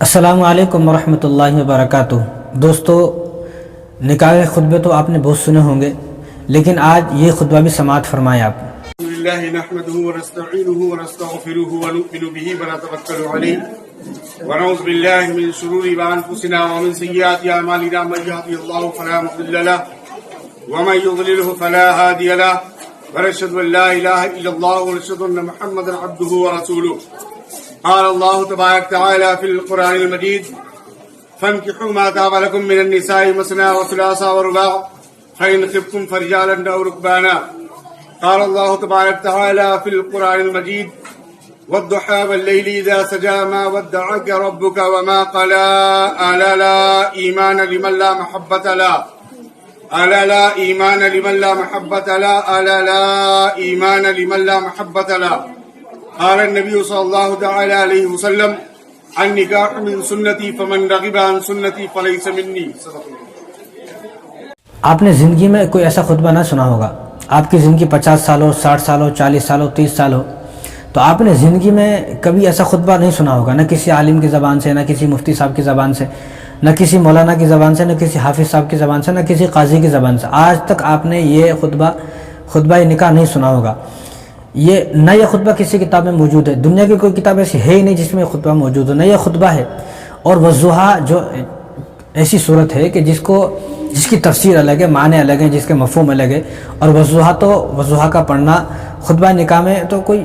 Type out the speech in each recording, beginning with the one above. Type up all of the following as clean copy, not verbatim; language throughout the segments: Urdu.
السلام علیکم ورحمۃ اللہ وبرکاتہ۔ دوستو، نکاح کے خطبے تو آپ نے بہت سنے ہوں گے، لیکن آج یہ خطبہ بھی سماعت فرمائیں آپ۔ لله نحمده ونستعينه ونستغفره ونؤمن به ونتوكل عليه ونعوذ بالله من شرور انفسنا ومن سيئات اعمالنا من يهده الله فلا مضل له ومن يضلله فلا هادي له ونشهد ان لا اله الا الله ونشهد ان محمدا عبده ورسوله قال الله تبارك وتعالى في القرآن المجيد فانكحوا ما طاب لكم من النساء مثنى وثلاث ورباع فإن خفتم فرجالا أو ركبانا قال الله تبارك وتعالى في القرآن المجيد والضحى والليل إذا سجى ما ودعك ربك وما قلى ألا لا إيمان لمن لا محبة له ألا لا إيمان لمن لا محبة له ألا لا إيمان لمن لا محبة له قال النبي صلى الله تعالى عليه وسلم النكاح من سنتي فمن رغب عن سنتي فليس مني۔ آپ نے زندگی میں کوئی ایسا خطبہ نہ سنا ہوگا۔ آپ کی زندگی 50 سال ہو، 60 سال ہو، 40 سال ہو، 30 سال ہو، تو آپ نے زندگی میں کبھی ایسا خطبہ نہیں سنا ہوگا، نہ کسی عالم کی زبان سے، نہ کسی مفتی صاحب کی زبان سے، نہ کسی مولانا کی زبان سے، نہ کسی حافظ صاحب کی زبان سے، نہ کسی قاضی کی زبان سے۔ آج تک آپ نے یہ خطبہ نکاح نہیں سنا ہوگا۔ نہ یہ خطبہ کسی کتاب میں موجود ہے، دنیا کی کوئی کتاب ایسی ہے ہی نہیں جس میں یہ خطبہ موجود ہو، نہ یہ خطبہ ہے۔ اور والضحیٰ جو ایسی صورت ہے کہ جس کی تفسیر الگ ہے، معنی الگ ہیں، جس کے مفہوم الگ ہے، اور والضحیٰ کا پڑھنا خطبہ نکاح میں تو کوئی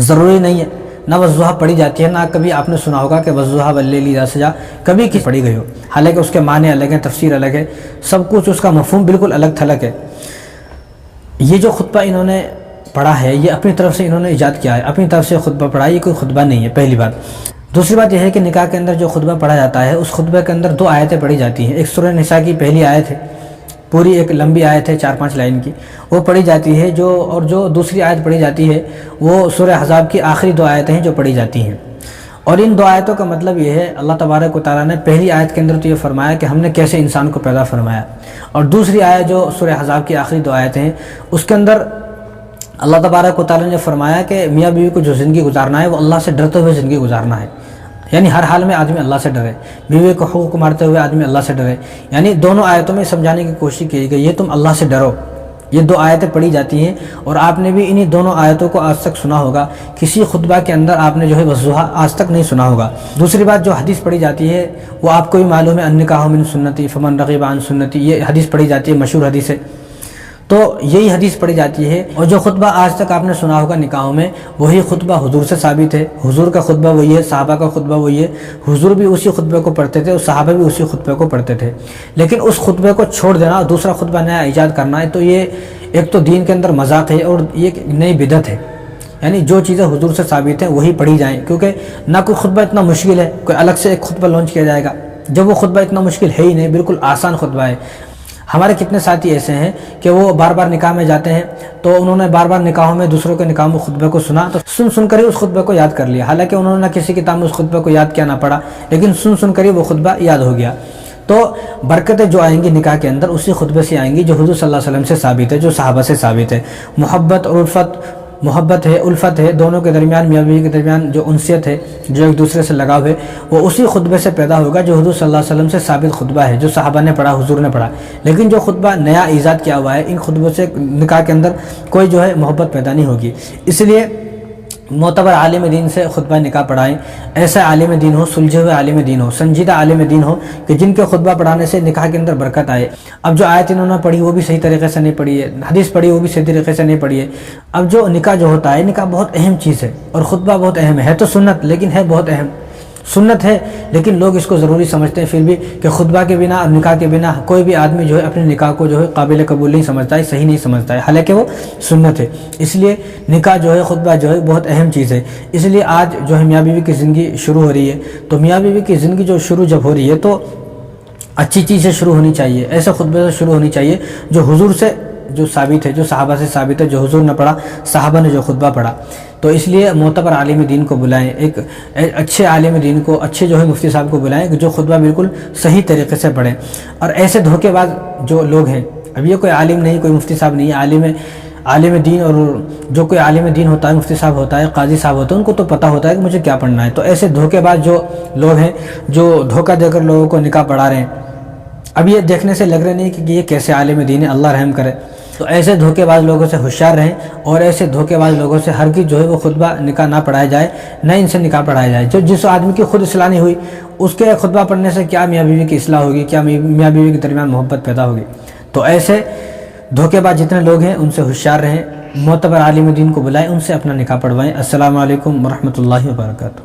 ضروری نہیں ہے۔ نہ والضحیٰ پڑھی جاتی ہے، نہ کبھی آپ نے سنا ہوگا کہ والضحیٰ واللیل اذا سجی کبھی پڑھی گئی ہو، حالانکہ اس کے معنی الگ ہیں، تفسیر الگ ہے، سب کچھ اس کا مفہوم بالکل الگ تھلگ ہے۔ یہ جو خطبہ انہوں نے پڑھا ہے، یہ اپنی طرف سے انہوں نے ایجاد کیا ہے، اپنی طرف سے خطبہ پڑھا ہے، یہ کوئی خطبہ نہیں ہے، پہلی بات۔ دوسری بات یہ ہے کہ نکاح کے اندر جو خطبہ پڑھا جاتا ہے، اس خطبے کے اندر 2 آیتیں پڑھی جاتی ہیں۔ ایک سورہ نساء کی پہلی آیت ہے، پوری ایک لمبی آیت ہے 4-5 لائن کی، وہ پڑھی جاتی ہے، اور جو دوسری آیت پڑھی جاتی ہے وہ سورہ احزاب کی آخری 2 آیتیں ہیں جو پڑھی جاتی ہیں۔ اور ان 2 آیتوں کا مطلب یہ ہے، اللہ تبارک و تعالیٰ نے پہلی آیت کے اندر تو یہ فرمایا کہ ہم نے کیسے انسان کو پیدا فرمایا، اور دوسری آیت جو سورہ احزاب کی آخری 2 آیتیں ہیں اس کے اندر اللہ تبارک و تعالیٰ نے فرمایا کہ میاں بیوی کو جو زندگی گزارنا ہے وہ اللہ سے ڈرتے ہوئے زندگی گزارنا ہے، یعنی ہر حال میں آدمی اللہ سے ڈرے، بیوی کو حقوق مارتے ہوئے آدمی اللہ سے ڈرے، یعنی دونوں آیتوں میں سمجھانے کی کوشش کی گئی یہ تم اللہ سے ڈرو۔ یہ 2 آیتیں پڑھی جاتی ہیں، اور آپ نے بھی انہی دونوں آیتوں کو آج تک سنا ہوگا، کسی خطبہ کے اندر آپ نے جو ہے والضحیٰ آج تک نہیں سنا ہوگا۔ دوسری بات، جو حدیث پڑھی جاتی ہے وہ آپ کو بھی معلوم ہے، النکاح من سنتی فمن رغب عن سنتی، یہ حدیث پڑھی جاتی ہے، مشہور حدیث ہے، تو یہی حدیث پڑھی جاتی ہے۔ اور جو خطبہ آج تک آپ نے سنا ہوگا نکاحوں میں، وہی خطبہ حضور سے ثابت ہے، حضور کا خطبہ وہی ہے، صحابہ کا خطبہ وہی ہے، حضور بھی اسی خطبے کو پڑھتے تھے اور صحابہ بھی اسی خطبے کو پڑھتے تھے۔ لیکن اس خطبے کو چھوڑ دینا اور دوسرا خطبہ نیا ایجاد کرنا ہے، تو یہ ایک تو دین کے اندر مذاق ہے، اور یہ ایک نئی بدعت ہے، یعنی جو چیزیں حضور سے ثابت ہیں وہی پڑھی جائیں، کیونکہ نہ کوئی خطبہ اتنا مشکل ہے کوئی الگ سے ایک خطبہ لانچ کیا جائے گا، جب وہ خطبہ اتنا مشکل ہے ہی نہیں، بالکل آسان خطبہ ہے۔ ہمارے کتنے ساتھی ایسے ہیں کہ وہ بار بار نکاح میں جاتے ہیں، تو انہوں نے بار بار نکاحوں میں دوسروں کے نکاح میں خطبے کو سنا، تو سن کر ہی اس خطبے کو یاد کر لیا، حالانکہ انہوں نے نہ کسی کتاب میں اس خطبے کو یاد کیا نہ پڑھا، لیکن سن کر ہی وہ خطبہ یاد ہو گیا۔ تو برکتیں جو آئیں گی نکاح کے اندر اسی خطبے سے آئیں گی جو حضور صلی اللہ علیہ وسلم سے ثابت ہے، جو صحابہ سے ثابت ہے۔ محبت ہے، الفت ہے، دونوں کے درمیان، میاں بیوی کے درمیان جو انسیت ہے، جو ایک دوسرے سے لگاؤ ہے، وہ اسی خطبے سے پیدا ہوگا جو حضور صلی اللہ علیہ وسلم سے ثابت خطبہ ہے، جو صحابہ نے پڑھا، حضور نے پڑھا۔ لیکن جو خطبہ نیا ایجاد کیا ہوا ہے، ان خطبوں سے نکاح کے اندر کوئی جو ہے محبت پیدا نہیں ہوگی۔ اس لیے معتبر عالم دین سے خطبہ نکاح پڑھائیں، ایسا عالم دین ہو، سلجھے ہوئے عالم دین ہو، سنجیدہ عالم دین ہو کہ جن کے خطبہ پڑھانے سے نکاح کے اندر برکت آئے۔ اب جو آیت انہوں نے پڑھی وہ بھی صحیح طریقے سے نہیں پڑھی ہے، حدیث پڑھی وہ بھی صحیح طریقے سے نہیں پڑھی ہے۔ اب جو نکاح جو ہوتا ہے، نکاح بہت اہم چیز ہے، اور خطبہ بہت اہم ہے تو سنت، لیکن ہے بہت اہم سنت ہے، لیکن لوگ اس کو ضروری سمجھتے ہیں پھر بھی کہ خطبہ کے بنا اور نکاح کے بنا کوئی بھی آدمی جو ہے اپنے نکاح کو جو ہے قابل قبول نہیں سمجھتا ہے، صحیح نہیں سمجھتا ہے، حالانکہ وہ سنت ہے۔ اس لیے نکاح جو ہے، خطبہ جو ہے بہت اہم چیز ہے۔ اس لیے آج جو ہے میاں بیوی کی زندگی شروع ہو رہی ہے، تو میاں بیوی کی زندگی جو شروع جب ہو رہی ہے تو اچھی چیز سے شروع ہونی چاہیے، ایسے خطبے سے شروع ہونی چاہیے جو حضور سے جو ثابت ہے، جو صحابہ سے ثابت ہے، جو حضور نے پڑھا، صحابہ نے جو خطبہ پڑھا۔ تو اس لیے معتبر عالم دین کو بلائیں، ایک اچھے عالم دین کو، اچھے جو ہے مفتی صاحب کو بلائیں جو خطبہ بالکل صحیح طریقے سے پڑھیں۔ اور ایسے دھوکے باز جو لوگ ہیں، اب یہ کوئی عالم نہیں، کوئی مفتی صاحب نہیں ہے، عالم دین اور جو کوئی عالم دین ہوتا ہے، مفتی صاحب ہوتا ہے، قاضی صاحب ہوتا ہے، ان کو تو پتہ ہوتا ہے کہ مجھے کیا پڑھنا ہے. تو ایسے دھوکے باز جو لوگ ہیں جو دھوکہ دے کر لوگوں کو نکاح پڑھا رہے ہیں، اب یہ دیکھنے سے لگ رہے نہیں کہ یہ کیسے عالم دین ہے، اللہ رحم کرے. تو ایسے دھوکے باز لوگوں سے ہوشیار رہیں، اور ایسے دھوکے باز لوگوں سے ہرگز جو ہے وہ خطبہ نکاح نہ پڑھایا جائے، نہ ان سے نکاح پڑھایا جائے. جس آدمی کی خود اصلاح نہیں ہوئی، اس کے خطبہ پڑھنے سے کیا میاں بیوی کی اصلاح ہوگی، کیا میاں بیوی کے درمیان محبت پیدا ہوگی. تو ایسے دھوکے باز جتنے لوگ ہیں ان سے ہوشیار رہیں، معتبر عالم دین کو بلائیں، ان سے اپنا نکاح پڑھوائیں. السلام علیکم ورحمۃ اللہ وبرکاتہ.